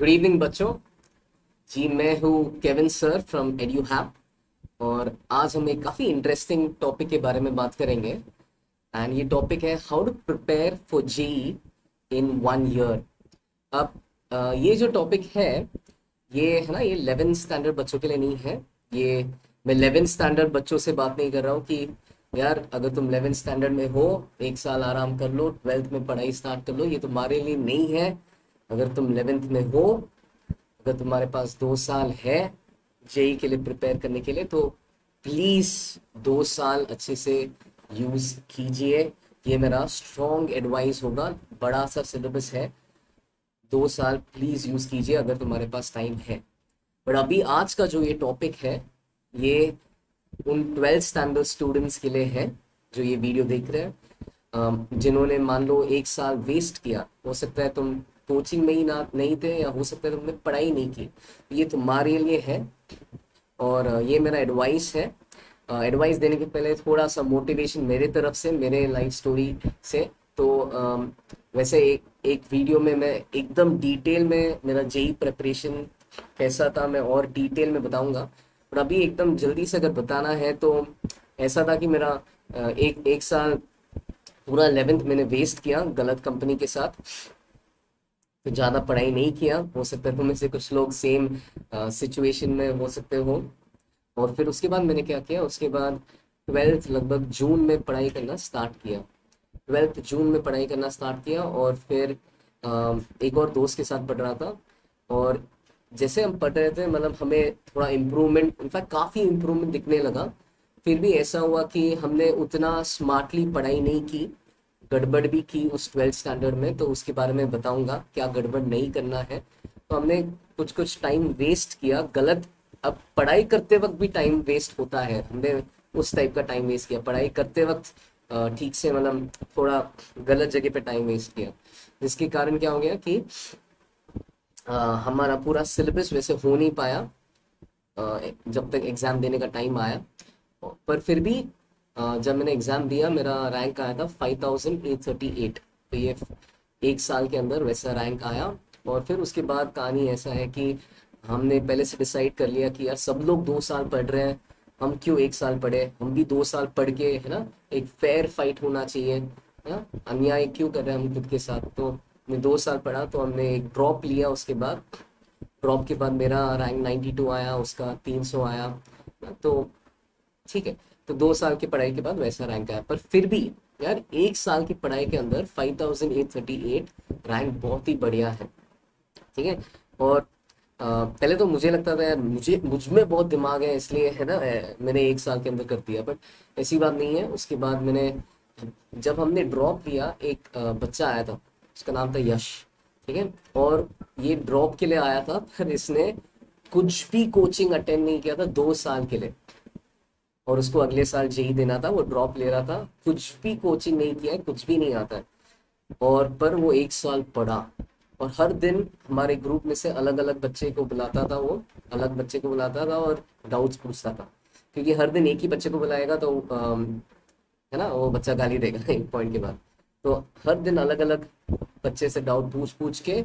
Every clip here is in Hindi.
गुड इवनिंग बच्चों। जी मैं हूँ केविन सर फ्रॉम एड्यूहैप और आज हम एक काफ़ी इंटरेस्टिंग टॉपिक के बारे में बात करेंगे। एंड ये टॉपिक है how to prepare for JEE in 1 year. अब ये जो टॉपिक है ये है ना, ये 11th स्टैंडर्ड बच्चों के लिए नहीं है। ये मैं 11th स्टैंडर्ड बच्चों से बात नहीं कर रहा हूँ कि यार अगर तुम 11th स्टैंडर्ड में हो एक साल आराम कर लो, 12th में पढ़ाई स्टार्ट कर लो, ये तुम्हारे लिए नहीं है। अगर तुम 11th में हो, अगर तुम्हारे पास 2 साल है जेई के लिए प्रिपेयर करने के लिए, तो प्लीज 2 साल अच्छे से यूज कीजिए। ये मेरा स्ट्रॉन्ग एडवाइस होगा। बड़ा सा सिलेबस है, 2 साल प्लीज यूज कीजिए अगर तुम्हारे पास टाइम है। बट अभी आज का जो ये टॉपिक है ये उन 12th स्टैंडर्ड स्टूडेंट्स के लिए है जो ये वीडियो देख रहे हैं। जिन्होंने मान लो एक साल वेस्ट किया, हो सकता है तुम कोचिंग में ही ना नहीं थे, या हो सकता है तुमने पढ़ाई नहीं की, ये तुम्हारे लिए है। और ये मेरा एडवाइस है। एडवाइस देने के पहले थोड़ा सा मोटिवेशन मेरे तरफ से, मेरे लाइफ स्टोरी से। तो वैसे एक वीडियो में मैं एकदम डिटेल में मेरा जेई प्रिपरेशन कैसा था मैं और डिटेल में बताऊंगा। और अभी एकदम जल्दी से अगर बताना है तो ऐसा था कि मेरा एक साल पूरा 11th मैंने वेस्ट किया गलत कंपनी के साथ। तो ज़्यादा पढ़ाई नहीं किया, हो सकता है तुम में से कुछ लोग सेम सिचुएशन में हो सकते हो। और फिर उसके बाद मैंने क्या किया, उसके बाद 12th लगभग जून में पढ़ाई करना स्टार्ट किया। 12th जून में पढ़ाई करना स्टार्ट किया और फिर एक और दोस्त के साथ पढ़ रहा था। और जैसे हम पढ़ रहे थे, मतलब हमें थोड़ा इम्प्रूवमेंट, इनफैक्ट काफ़ी इम्प्रूवमेंट दिखने लगा। फिर भी ऐसा हुआ कि हमने उतना स्मार्टली पढ़ाई नहीं की, गड़बड़ भी की उस 12th स्टैंडर्ड में। तो उसके बारे में बताऊंगा क्या गड़बड़ नहीं करना है। तो हमने कुछ कुछ टाइम वेस्ट किया गलत। अब पढ़ाई करते वक्त भी टाइम वेस्ट होता है, हमने उस टाइप का टाइम वेस्ट किया पढ़ाई करते वक्त। ठीक से मतलब थोड़ा गलत जगह पे टाइम वेस्ट किया, जिसके कारण क्या हो गया कि हमारा पूरा सिलेबस वैसे हो नहीं पाया जब तक एग्ज़ाम देने का टाइम आया। पर फिर भी जब मैंने एग्ज़ाम दिया मेरा रैंक आया था 5838। तो ये एक साल के अंदर वैसा रैंक आया। और फिर उसके बाद कहानी ऐसा है कि हमने पहले से डिसाइड कर लिया कि यार सब लोग 2 साल पढ़ रहे हैं, हम क्यों एक साल पढ़े, हम भी 2 साल पढ़ के, है ना, एक फेयर फाइट होना चाहिए, है ना, अन्याय क्यों कर रहे हैं हम खुद के साथ। तो मैं 2 साल पढ़ा, तो हमने एक ड्रॉप लिया। उसके बाद ड्रॉप के बाद मेरा रैंक 92 आया, उसका 300 आया। तो ठीक है, तो 2 साल की पढ़ाई के बाद वैसा रैंक आया। पर फिर भी यार एक साल की पढ़ाई के अंदर 5838 रैंक बहुत ही बढ़िया है। ठीक है। और पहले तो मुझे लगता था यार मुझ में बहुत दिमाग है इसलिए, है ना, मैंने एक साल के अंदर कर दिया। बट ऐसी बात नहीं है। उसके बाद मैंने, जब हमने ड्रॉप लिया, एक बच्चा आया था, उसका नाम था यश। ठीक है। और ये ड्रॉप के लिए आया था, पर इसने कुछ भी कोचिंग अटेंड नहीं किया था 2 साल के लिए। और उसको अगले साल जेई देना था, वो ड्रॉप ले रहा था, कुछ भी कोचिंग नहीं किया है, कुछ भी नहीं आता है। और पर वो एक साल पढ़ा और हर दिन हमारे ग्रुप में से अलग अलग बच्चे को बुलाता था, वो अलग बच्चे को बुलाता था और डाउट्स पूछता था। क्योंकि हर दिन एक ही बच्चे को बुलाएगा तो है ना, वो बच्चा गाली देगा एक पॉइंट के बाद। तो हर दिन अलग अलग बच्चे से डाउट पूछ पूछ के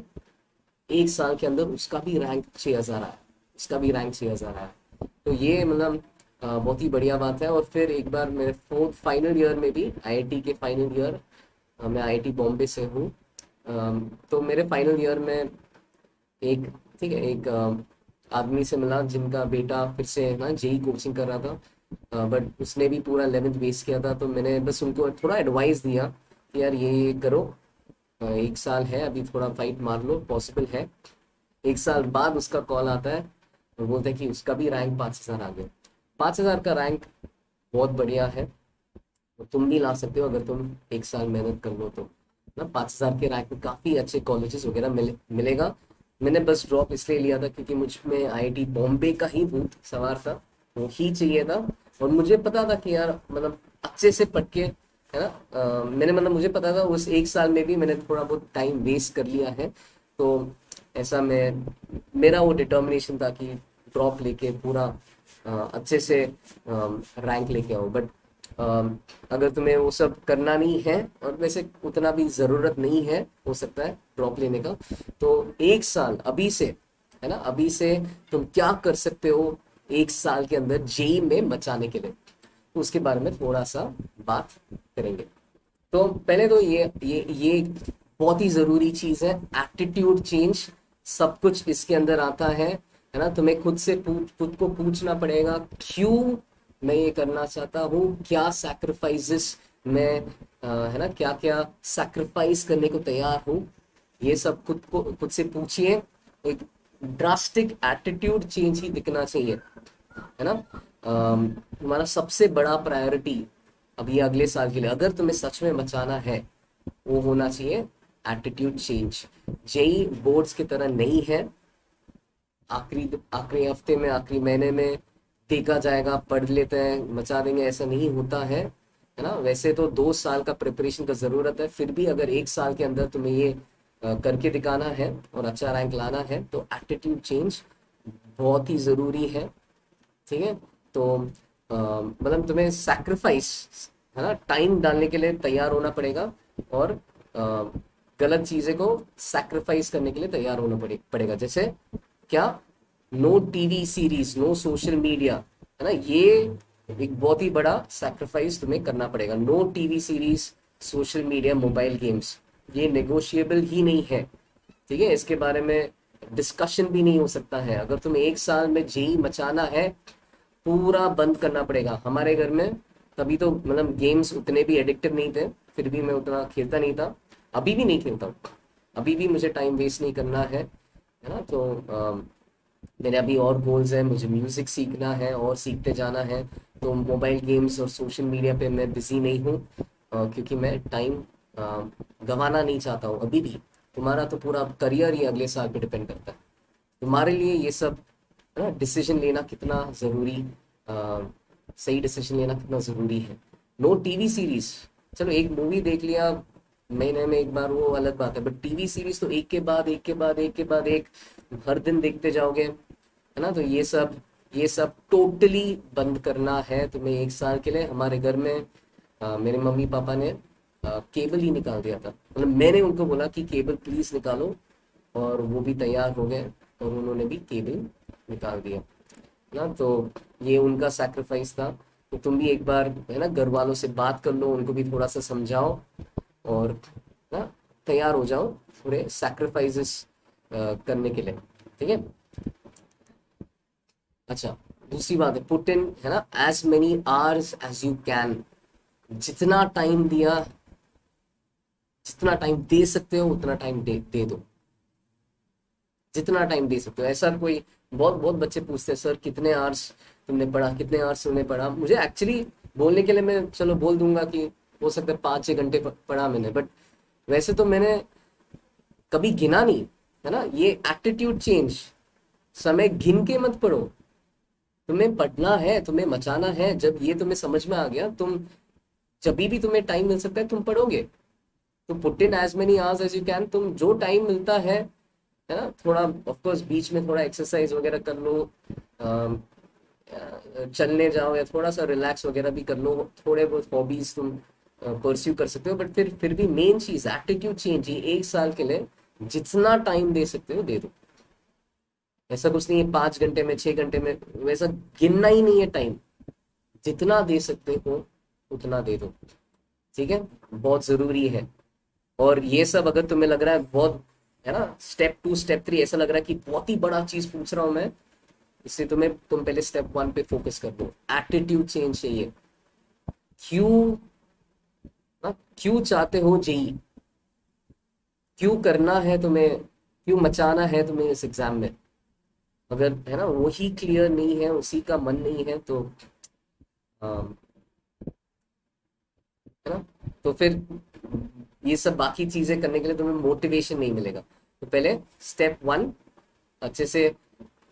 एक साल के अंदर उसका भी रैंक 6000 आया, उसका भी रैंक 6000 आया। तो ये मतलब बहुत ही बढ़िया बात है। और फिर एक बार मेरे फोर्थ फाइनल ईयर में भी, आईआईटी के फाइनल ईयर, मैं आईआईटी बॉम्बे से हूँ। तो मेरे फाइनल ईयर में एक, ठीक है, एक आदमी से मिला जिनका बेटा फिर से ना जेई कोचिंग कर रहा था। बट उसने भी पूरा 11th वेस्ट किया था। तो मैंने बस उनको थोड़ा एडवाइस दिया कि यार ये करो, एक साल है अभी, थोड़ा फाइट मार लो, पॉसिबल है। एक साल बाद उसका कॉल आता है और बोलता है कि उसका भी रैंक 5000 आ गया। 5000 का रैंक बहुत बढ़िया है, तो तुम भी ला सकते हो अगर तुम एक साल मेहनत कर लो तो। ना 5000 के रैंक में काफ़ी अच्छे कॉलेजेस वगैरह मिलेगा। मैंने बस ड्रॉप इसलिए लिया था क्योंकि मुझ में आईआईटी बॉम्बे का ही भूत सवार था, वो ही चाहिए था। और मुझे पता था कि यार मतलब अच्छे से पढ़ के, है ना, मैंने मतलब मुझे पता था उस एक साल में भी मैंने थोड़ा बहुत टाइम वेस्ट कर लिया है। तो ऐसा मैं, मेरा वो डिटर्मिनेशन था कि ड्रॉप लेके पूरा अच्छे से रैंक लेके आओ। बट अगर तुम्हें वो सब करना नहीं है, और वैसे उतना भी ज़रूरत नहीं है, हो सकता है ड्रॉप लेने का, तो 1 साल अभी से, है ना, अभी से तुम क्या कर सकते हो 1 साल के अंदर जेई में मचाने के लिए, उसके बारे में थोड़ा सा बात करेंगे। तो पहले तो ये बहुत ही ज़रूरी चीज़ है, एटीट्यूड चेंज। सब कुछ इसके अंदर आता है ना। तुम्हें खुद को पूछना पड़ेगा, क्यों मैं ये करना चाहता हूँ, क्या सैक्रिफाइसेस मैं है ना, क्या क्या सैक्रिफाइस करने को तैयार हूँ। ये सब खुद से पूछिए। एक ड्रास्टिक एटीट्यूड चेंज ही दिखना चाहिए, है ना। तुम्हारा सबसे बड़ा प्रायोरिटी अब ये अगले साल के लिए, अगर तुम्हें सच में बचाना है, वो होना चाहिए एटीट्यूड चेंज। जेई बोर्ड्स की तरह नहीं है, आखिरी आखिरी हफ्ते में, आखिरी महीने में देखा जाएगा, पढ़ लेते हैं, बचा देंगे, ऐसा नहीं होता है ना। वैसे तो 2 साल का प्रिपरेशन का ज़रूरत है, फिर भी अगर 1 साल के अंदर तुम्हें ये करके दिखाना है और अच्छा रैंक लाना है, तो एटीट्यूड चेंज बहुत ही ज़रूरी है। ठीक है, तो मतलब तुम्हें सैक्रिफाइस, है ना, टाइम डालने के लिए तैयार होना पड़ेगा, और गलत चीज़ें को सैक्रिफाइस करने के लिए तैयार होना पड़ेगा। जैसे क्या, no TV series, no social media, है ना, ये एक बहुत ही बड़ा सैक्रिफाइस तुम्हें करना पड़ेगा। No TV series, social media, mobile games, ये नेगोशिएबल ही नहीं है। ठीक है, इसके बारे में डिस्कशन भी नहीं हो सकता है। अगर तुम्हें 1 साल में जेई मचाना है, पूरा बंद करना पड़ेगा। हमारे घर में तभी तो मतलब गेम्स उतने भी एडिक्टिव नहीं थे, फिर भी मैं उतना खेलता नहीं था, अभी भी नहीं खेलता हूँ, अभी भी मुझे टाइम वेस्ट नहीं करना है ना। तो मेरे अभी और गोल्स हैं, मुझे म्यूज़िक सीखना है और सीखते जाना है। तो मोबाइल गेम्स और सोशल मीडिया पे मैं बिजी नहीं हूँ, क्योंकि मैं टाइम गंवाना नहीं चाहता हूँ अभी भी। तुम्हारा तो पूरा करियर ही अगले साल पे डिपेंड करता है। तुम्हारे लिए ये सब, है ना, डिसीजन लेना कितना ज़रूरी, सही डिसीजन लेना कितना ज़रूरी है। नो टीवी सीरीज, चलो एक मूवी देख लिया महीने में एक बार, वो अलग बात है, बट टीवी सीरीज तो एक के बाद एक के बाद एक के बाद एक हर दिन देखते जाओगे, है ना। तो ये सब टोटली बंद करना है तुम्हें 1 साल के लिए। हमारे घर में मेरे मम्मी पापा ने केबल ही निकाल दिया था, मतलब मैंने उनको बोला कि केबल प्लीज निकालो, और वो भी तैयार हो गए और उन्होंने भी केबल निकाल दिया ना। तो ये उनका सैक्रिफाइस था। तो तुम भी एक बार, है ना, घर वालों से बात कर लो, उनको भी थोड़ा सा समझाओ, और ना तैयार हो जाओ पूरे सैक्रिफाइसेस करने के लिए। ठीक है, अच्छा, दूसरी बात है, पुट इन, है ना, as many hours as you can. जितना टाइम दिया, जितना टाइम दे सकते हो उतना टाइम दे दो, जितना टाइम दे सकते हो। ऐसा कोई, बहुत बहुत बच्चे पूछते हैं, सर कितने आवर्स तुमने पढ़ा, कितने आवर्स तुमने पढ़ा। मुझे एक्चुअली बोलने के लिए मैं चलो बोल दूंगा कि हो सकता है 5-6 घंटे पढ़ा मैंने, बट वैसे तो मैंने कभी गिना नहीं, है ना। ये एटीट्यूड चेंज, समय गिन के मत पढ़ो। तुम्हें पढ़ना है, तुम्हें मचाना है, जब ये तुम्हें समझ में आ गया, तुम जब भी तुम्हें टाइम मिल सकता है तुम पढ़ोगे। तो put in as many hours as you can. तुम जो टाइम मिलता है ना, थोड़ा ऑफ कोर्स बीच में थोड़ा एक्सरसाइज वगैरह कर लो, चलने जाओ, या थोड़ा सा रिलैक्स वगैरह भी कर लो, थोड़े बहुत हॉबीज तुम परस्यू कर सकते हो, बट फिर भी मेन चीज एटीट्यूड चेंज ही। 1 साल के लिए जितना टाइम दे सकते हो दे दो। ऐसा कुछ नहीं है 5 घंटे में, 6 घंटे में, वैसा गिनना ही नहीं है टाइम, जितना दे सकते हो उतना दे दो। ठीक है, बहुत जरूरी है। और ये सब अगर तुम्हें लग रहा है बहुत, है ना, स्टेप 2 स्टेप 3 ऐसा लग रहा है कि बहुत ही बड़ा चीज पूछ रहा हूं मैं, इससे तुम पहले स्टेप 1 पे फोकस कर दो। एटीट्यूड चेंज चाहिए। क्यों ना, क्यों चाहते हो जेई, क्यों करना है तुम्हें, क्यों मचाना है तुम्हें इस एग्जाम में। अगर, है ना, वही क्लियर नहीं है, उसी का मन नहीं है, तो है ना, तो फिर ये सब बाकी चीजें करने के लिए तुम्हें मोटिवेशन नहीं मिलेगा। तो पहले स्टेप 1 अच्छे से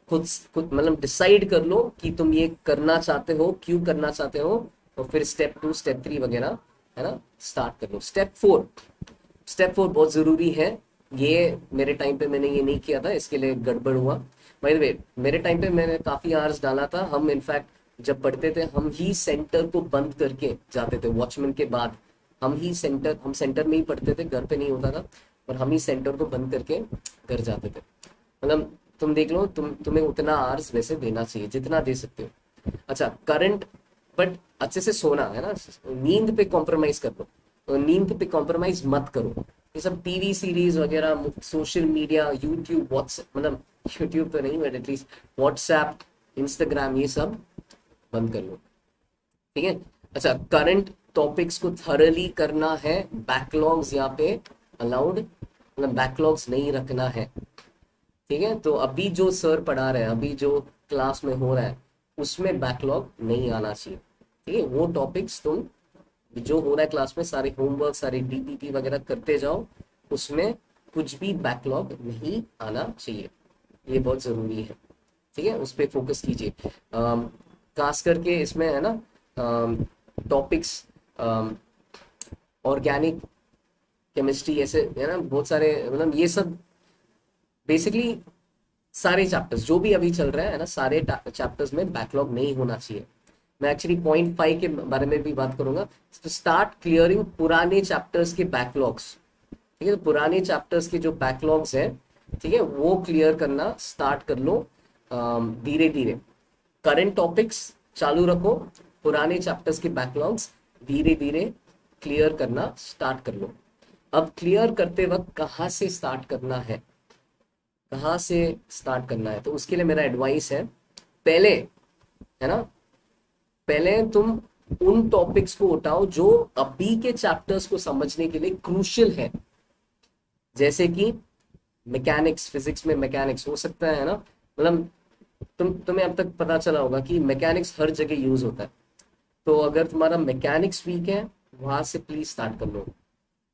खुद खुद मतलब डिसाइड कर लो कि तुम ये करना चाहते हो, क्यों करना चाहते हो, और फिर स्टेप 2 स्टेप 3 वगैरह, है ना, स्टार्ट कर लो। स्टेप 4 बहुत जरूरी है। ये मेरे टाइम पे मैंने ये नहीं किया था, इसके लिए गड़बड़ हुआ। बाय द वे, मेरे टाइम पे मैंने काफी आवर्स डाला था। हम इनफैक्ट जब पढ़ते थे हम ही सेंटर को बंद करके जाते थे, वॉचमैन के बाद हम सेंटर में ही पढ़ते थे, घर पे नहीं होता था, और हम ही सेंटर को बंद करके घर जाते थे। मतलब तुम देख लो, तुम्हें उतना आवर्स वैसे देना चाहिए जितना दे सकते हो। अच्छा करंट, बट अच्छे से सोना है ना, नींद पे कॉम्प्रोमाइज कर लो, तो नींद पे कॉम्प्रोमाइज मत करो। ये सब टीवी सीरीज वगैरह, सोशल मीडिया, यूट्यूब, व्हाट्सएप, मतलब यूट्यूब तो नहीं बट एटलीस्ट व्हाट्सएप, इंस्टाग्राम, ये सब बंद कर लो, ठीक है। अच्छा करंट टॉपिक्स को थरली करना है, बैकलॉग्स यहाँ पे अलाउड, मतलब बैकलॉग्स नहीं रखना है, ठीक है। तो अभी जो सर पढ़ा रहे हैं, अभी जो क्लास में हो रहा है, उसमें बैकलॉग नहीं आना चाहिए, ठीक है। वो टॉपिक्स तुम जो हो रहा है क्लास में, सारे होमवर्क, सारे डीपीपी वगैरह करते जाओ, उसमें कुछ भी बैकलॉग नहीं आना चाहिए, ये बहुत जरूरी है, ठीक है। उस पर फोकस कीजिए। खास करके इसमें है ना टॉपिक्स, ऑर्गेनिक केमिस्ट्री, ऐसे है ना बहुत सारे, मतलब ये सब बेसिकली सारे चैप्टर्स जो भी अभी चल रहा है ना, सारे चैप्टर्स में बैकलॉग नहीं होना चाहिए। मैं एक्चुअली पॉइंट 5 के बारे में भी बात करूंगा। तो स्टार्ट क्लियरिंग पुराने चैप्टर्स के बैकलॉग्स, ठीक है। तो पुराने चैप्टर्स के जो बैकलॉग्स है, ठीक है, वो क्लियर करना स्टार्ट कर लो धीरे धीरे। करंट टॉपिक्स चालू रखो, पुराने चैप्टर्स के बैकलॉग्स धीरे धीरे क्लियर करना स्टार्ट कर लो। अब क्लियर करते वक्त कहाँ से स्टार्ट करना है, कहाँ से स्टार्ट करना है, तो उसके लिए मेरा एडवाइस है, पहले है ना, पहले तुम उन टॉपिक्स को उठाओ जो अभी के चैप्टर्स को समझने के लिए क्रूशियल है। जैसे कि मैकेनिक्स, फिजिक्स में मैकेनिक्स हो सकता है ना, मतलब तुम्हें अब तक पता चला होगा कि मैकेनिक्स हर जगह यूज होता है। तो अगर तुम्हारा मैकेनिक्स वीक है, वहां से प्लीज स्टार्ट कर लो।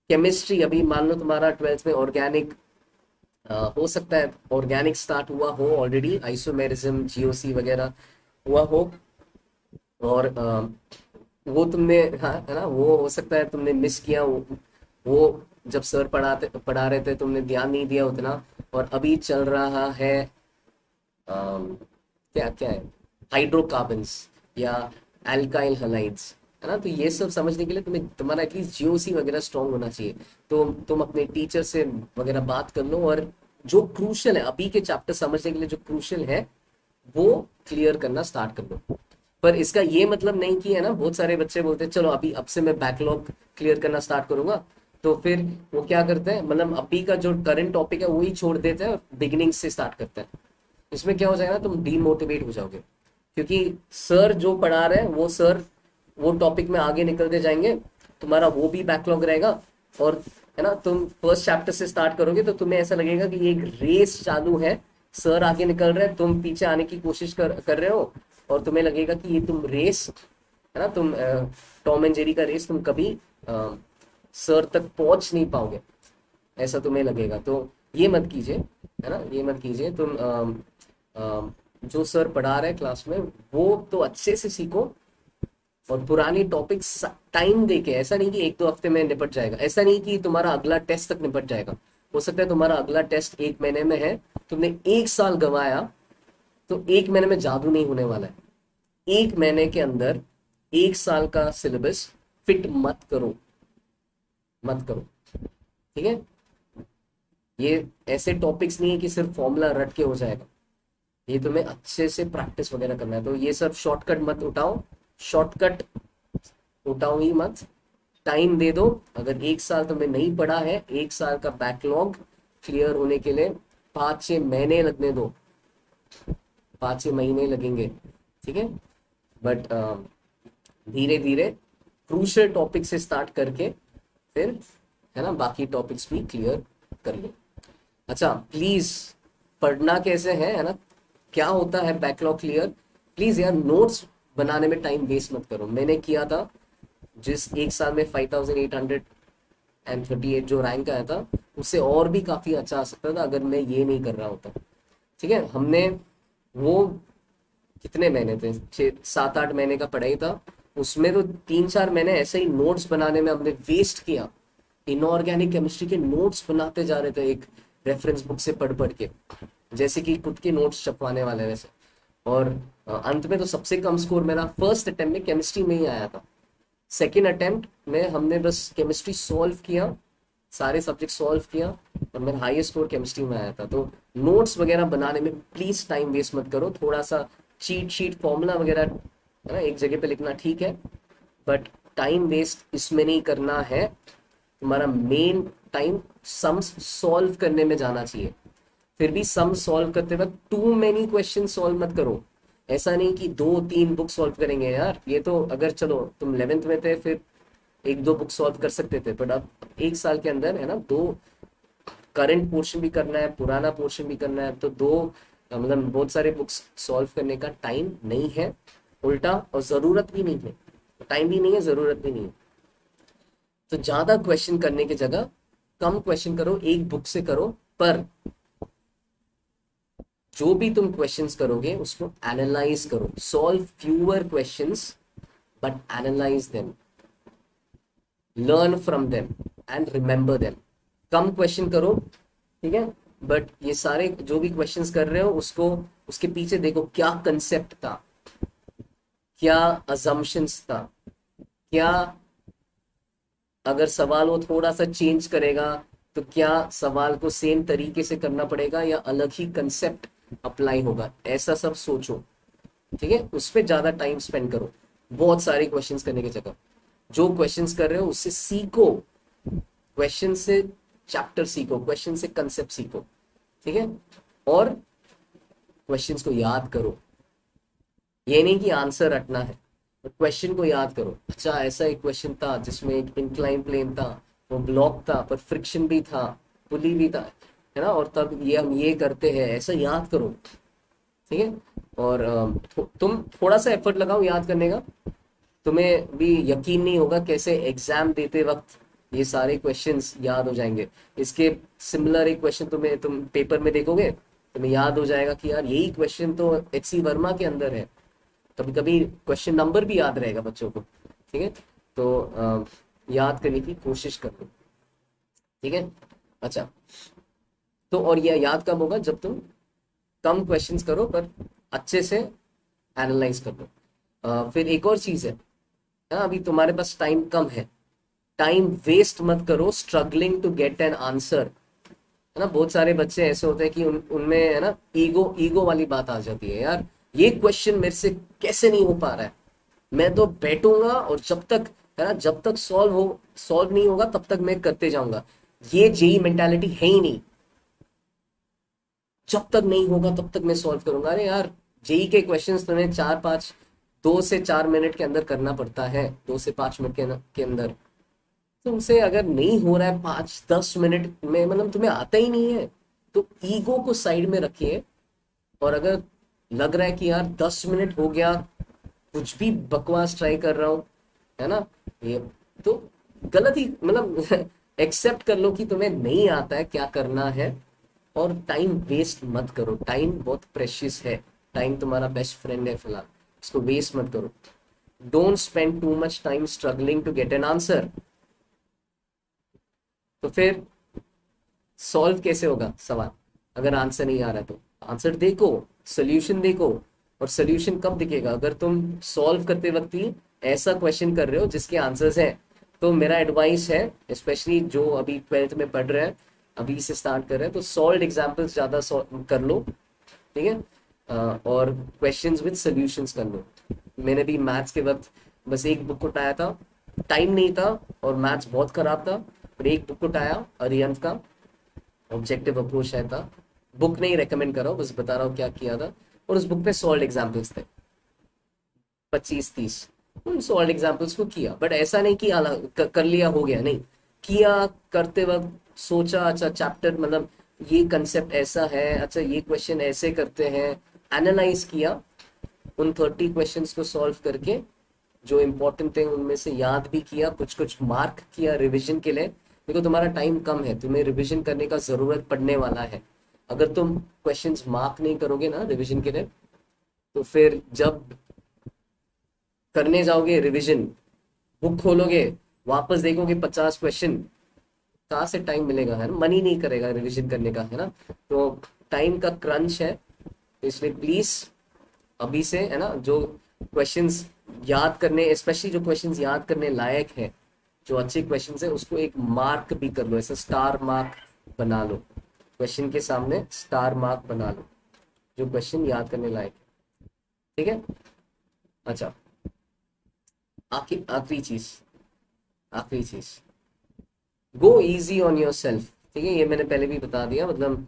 केमिस्ट्री, अभी मान लो तुम्हारा 12th में ऑर्गेनिक, हो सकता है ऑर्गेनिक स्टार्ट हुआ हो ऑलरेडी, आइसोमेरिज्म, जीओसी वगैरह हुआ हो, और वो तुमने, हाँ है ना, वो हो सकता है तुमने मिस किया, वो जब सर पढ़ा रहे थे तुमने ध्यान नहीं दिया उतना, और अभी चल रहा है क्या क्या है, हाइड्रोकार्बन्स या एल्काइल हलाइड्स, है ना। तो ये सब समझने के लिए तुम्हारा एटलीस्ट जीओसी वगैरह स्ट्रांग होना चाहिए। तो तुम अपने टीचर से वगैरह बात कर लो, और जो क्रूशियल है अभी के चैप्टर समझने के लिए, जो क्रूशियल है वो क्लियर करना स्टार्ट कर लो। पर इसका ये मतलब नहीं कि है ना, बहुत सारे बच्चे बोलते हैं चलो अभी अब से मैं बैकलॉग क्लियर करना स्टार्ट करूंगा, तो फिर वो क्या करते हैं, मतलब अभी का जो करंट टॉपिक है वही छोड़ देते हैं और बिगिनिंग से स्टार्ट करते हैं। इसमें क्या हो जाएगा, तुम डीमोटिवेट हो जाओगे, क्योंकि सर जो पढ़ा रहे हैं वो सर वो टॉपिक में आगे निकलते जाएंगे, तुम्हारा वो भी बैकलॉग रहेगा, और है ना, तुम फर्स्ट चैप्टर से स्टार्ट करोगे तो तुम्हें ऐसा लगेगा कि ये एक रेस चालू है, सर आगे निकल रहे हैं, तुम पीछे आने की कोशिश कर रहे हो, और तुम्हें लगेगा कि ये तुम रेस, है ना, तुम टॉम एंड जेरी का रेस, तुम कभी सर तक पहुंच नहीं पाओगे, ऐसा तुम्हें लगेगा। तो ये मत कीजिए, है ना, ये मत कीजिए। तुम जो सर पढ़ा रहे हैं क्लास में वो तो अच्छे से सीखो, और पुरानी टॉपिक्स टाइम देके, ऐसा नहीं कि 1-2 हफ्ते में निपट जाएगा, ऐसा नहीं कि तुम्हारा अगला टेस्ट तक निपट जाएगा। हो सकता है तुम्हारा अगला टेस्ट 1 महीने में है, तुमने 1 साल गंवाया, तो 1 महीने में जादू नहीं होने वाला है। 1 महीने के अंदर 1 साल का सिलेबस फिट मत करो, मत करो, ठीक है। ये ऐसे टॉपिक्स नहीं है कि सिर्फ फॉर्मूला रट के हो जाएगा, ये तुम्हें अच्छे से प्रैक्टिस वगैरह करना है। तो ये सब शॉर्टकट मत उठाओ, शॉर्टकट उठाओ ही मत, टाइम दे दो। अगर 1 साल तुमने नहीं पढ़ा है, 1 साल का बैकलॉग क्लियर होने के लिए 5-6 महीने लगने दो, 5-6 महीने लगेंगे, ठीक है। बट धीरे धीरे क्रूशियल टॉपिक से स्टार्ट करके फिर है ना बाकी टॉपिक्स भी क्लियर कर लो। अच्छा प्लीज पढ़ना कैसे है ना, क्या होता है बैकलॉग क्लियर, प्लीज यार नोट्स बनाने में टाइम वेस्ट मत करो। मैंने किया था, जिस 1 साल में 5838 जो रैंक आया था, उससे और भी काफी अच्छा आ सकता था अगर मैं ये नहीं कर रहा होता, ठीक है। हमने वो कितने महीने थे, 6-7-8 महीने का पढ़ाई था, उसमें तो 3-4 महीने ऐसे ही नोट्स बनाने में हमने वेस्ट किया। इनऑर्गेनिक केमिस्ट्री के नोट्स बनाते जा रहे थे एक रेफरेंस बुक से पढ़ पढ़ के, जैसे कि खुद के नोट्स छपवाने वाले वैसे। और अंत में तो सबसे कम स्कोर मेरा फर्स्ट अटेम्प्ट में केमिस्ट्री में ही आया था। सेकेंड अटेम्प्ट में हमने बस केमिस्ट्री सॉल्व किया, सारे सब्जेक्ट सॉल्व किया, और मेरा हाईएस्ट स्कोर केमिस्ट्री में आया था। तो नोट्स वगैरह बनाने में प्लीज टाइम वेस्ट मत करो। थोड़ा सा चीट शीट फॉर्मूला वगैरह है ना एक जगह पे लिखना ठीक है, बट टाइम वेस्ट इसमें नहीं करना है। तुम्हारा मेन टाइम सम्स सॉल्व करने में जाना चाहिए। फिर भी सम सॉल्व करते वक्त टू मेनी क्वेश्चन सॉल्व मत करो। ऐसा नहीं कि 2-3 बुक सॉल्व करेंगे यार, ये तो अगर चलो तुम 11th में थे फिर 1-2 बुक सॉल्व कर सकते थे, बट अब 1 साल के अंदर है ना 2 करंट पोर्शन भी करना है, पुराना पोर्शन भी करना है, तो 2 मतलब बहुत सारे बुक्स सॉल्व करने का टाइम नहीं है उल्टा, और जरूरत भी नहीं है। टाइम भी नहीं है, जरूरत भी नहीं है। तो ज्यादा क्वेश्चन करने की जगह कम क्वेश्चन करो, एक बुक से करो, पर जो भी तुम क्वेश्चंस करोगे उसको एनालाइज करो। Solve fewer questions but analyse them, learn from them and remember them. Come question करो, ठीक है, बट ये सारे जो भी क्वेश्चंस कर रहे हो उसको उसके पीछे देखो क्या कंसेप्ट था, क्या अजम्पशंस था, क्या अगर सवाल वो थोड़ा सा चेंज करेगा तो क्या सवाल को सेम तरीके से करना पड़ेगा या अलग ही कंसेप्ट अप्लाई होगा, ऐसा सब सोचो। ठीक है, उस पर ज्यादा टाइम स्पेंड करो बहुत सारे क्वेश्चंस करने की जगह। जो क्वेश्चंस कर रहे हो उससे सीखो, क्वेश्चन से चैप्टर सीखो, क्वेश्चन से कंसेप्ट सीखो, ठीक है, और क्वेश्चंस को याद करो। ये नहीं कि आंसर रटना है, क्वेश्चन को याद करो। अच्छा ऐसा एक क्वेश्चन था जिसमें एक इंक्लाइन प्लेन था, वो ब्लॉक था पर फ्रिक्शन भी था, पुली भी था, है ना, और तब ये हम ये करते हैं, ऐसा याद करो। ठीक है, और तुम थोड़ा सा एफर्ट लगाओ याद करने का, तुम्हें भी यकीन नहीं होगा कैसे एग्जाम देते वक्त ये सारे क्वेश्चंस याद हो जाएंगे। इसके सिमिलर एक क्वेश्चन तुम पेपर में देखोगे, तुम्हें याद हो जाएगा कि यार यही क्वेश्चन तो HC वर्मा के अंदर है। कभी कभी क्वेश्चन नंबर भी याद रहेगा बच्चों को। ठीक है, तो याद करने की कोशिश करो। ठीक है, अच्छा, तो और यह याद कब होगा, जब तुम कम क्वेश्चंस करो पर अच्छे से एनालाइज कर लो। फिर एक और चीज है ना, अभी तुम्हारे पास टाइम कम है, टाइम वेस्ट मत करो struggling to get an answer. है ना, बहुत सारे बच्चे ऐसे होते हैं कि उनमें है ना ईगो वाली बात आ जाती है, यार ये क्वेश्चन मेरे से कैसे नहीं हो पा रहा है, मैं तो बैठूंगा और जब तक है ना जब तक सॉल्व नहीं होगा तब तक मैं करते जाऊंगा। ये जेई मेंटालिटी है ही नहीं, जब तक नहीं होगा तब तक मैं सॉल्व करूंगा। अरे यार जेई के क्वेश्चंस तुम्हें 4-5 2 से 4 मिनट के अंदर करना पड़ता है, 2 से 5 मिनट के अंदर। तुमसे अगर नहीं हो रहा है 5-10 मिनट में, मतलब तुम्हें आता ही नहीं है, तो ईगो को साइड में रखिए। और अगर लग रहा है कि यार 10 मिनट हो गया कुछ भी बकवास ट्राई कर रहा हूँ, है ना, ये तो गलत ही, मतलब एक्सेप्ट कर लो कि तुम्हें नहीं आता है क्या करना है, और टाइम वेस्ट मत करो। टाइम बहुत प्रेशियस है, टाइम तुम्हारा बेस्ट फ्रेंड है फिलहाल, इसको वेस्ट मत करो। Don't spend too much time struggling to get an answer. तो फिर सॉल्व कैसे होगा सवाल, अगर आंसर नहीं आ रहा है तो आंसर देखो, सोल्यूशन देखो। और सोल्यूशन कब दिखेगा, अगर तुम सॉल्व करते वक्त ही ऐसा क्वेश्चन कर रहे हो जिसके आंसर्स हैं। तो मेरा एडवाइस है, स्पेशली जो अभी 12th में पढ़ रहे हैं, अभी से स्टार्ट कर रहे हैं, तो सॉल्व एग्जाम्पल्स ज्यादा कर लो। ठीक है, और क्वेश्चंस विद सोल्यूशंस कर लो। मैंने भी मैथ्स के वक्त बस एक बुक उठाया था, टाइम नहीं था और मैथ्स बहुत खराब था, पर एक बुक उठाया अरिहंत का, ऑब्जेक्टिव अप्रोच है था। बुक नहीं रेकमेंड कर रहा हूँ, बस बता रहा हूँ क्या किया था। और उस बुक पे सॉल्व एग्जाम्पल्स थे 25-30, उन सॉल्व एग्जाम्पल्स को किया। बट ऐसा नहीं कि कर लिया हो गया, नहीं किया। करते वक्त सोचा, अच्छा चैप्टर मतलब ये कंसेप्ट ऐसा है, अच्छा ये क्वेश्चन ऐसे करते हैं, एनालाइज किया, उन 30 क्वेश्चंस को सॉल्व करके जो इंपॉर्टेंट थे उनमें से याद भी किया, कुछ कुछ मार्क किया रिवीजन के लिए। देखो तुम्हारा टाइम कम है, तुम्हें रिवीजन करने का जरूरत पड़ने वाला है। अगर तुम क्वेश्चंस मार्क नहीं करोगे ना रिवीजन के लिए, तो फिर जब करने जाओगे रिवीजन, बुक खोलोगे, वापस देखोगे 50 क्वेश्चन, कहाँ से टाइम मिलेगा, है ना, मन ही नहीं करेगा रिवीजन करने का, है ना। तो टाइम का क्रंच है, तो इसलिए प्लीज अभी से है ना, जो क्वेश्चंस याद करने, स्पेशली जो क्वेश्चंस याद करने लायक है, जो अच्छे क्वेश्चंस है, उसको एक मार्क भी कर लो, ऐसा स्टार मार्क बना लो, क्वेश्चन के सामने स्टार मार्क बना लो, जो क्वेश्चन याद करने लायक है। ठीक है। अच्छा, आखिरी चीज, आखिरी चीज, गो इजी ऑन योर सेल्फ। ठीक है, ये मैंने पहले भी बता दिया, मतलब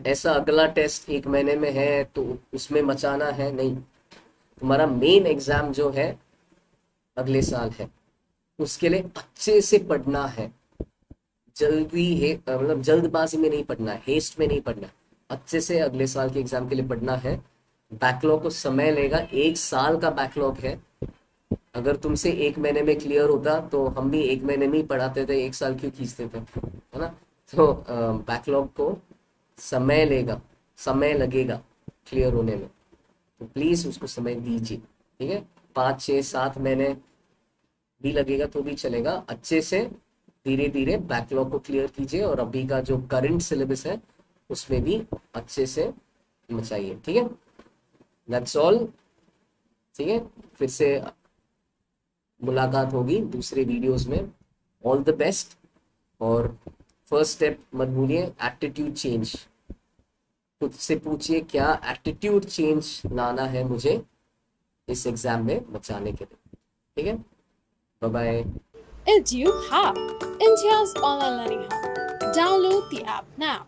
ऐसा अगला टेस्ट 1 महीने में है तो उसमें मचाना है नहीं। तुम्हारा मेन एग्जाम जो है अगले साल है, उसके लिए अच्छे से पढ़ना है। जल्दी है, मतलब जल्दबाजी में नहीं पढ़ना है, हेस्ट में नहीं पढ़ना है, अच्छे से अगले साल के एग्जाम के लिए पढ़ना है। बैकलॉग को समय लेगा, 1 साल का बैकलॉग है। अगर तुमसे 1 महीने में क्लियर होता तो हम भी 1 महीने में ही पढ़ाते थे, 1 साल क्यों खींचते थे, है ना। तो बैकलॉग को समय लेगा, समय लगेगा क्लियर होने में, तो प्लीज उसको समय दीजिए। ठीक है, 5 6 7 महीने भी लगेगा तो भी चलेगा, अच्छे से धीरे धीरे बैकलॉग को क्लियर कीजिए, और अभी का जो करंट सिलेबस है उसमें भी अच्छे से मचाइए। ठीक है, दैट्स ऑल। ठीक है, फिर से मुलाकात होगी दूसरे वीडियोस में। All the best. और फर्स्ट स्टेप मत भूलिए, एटीट्यूड चेंज। खुद से पूछिए क्या एटीट्यूड चेंज लाना है मुझे इस एग्जाम में बचाने के लिए। ठीक है, bye bye. EduHub, India's online learning hub. Download the app now.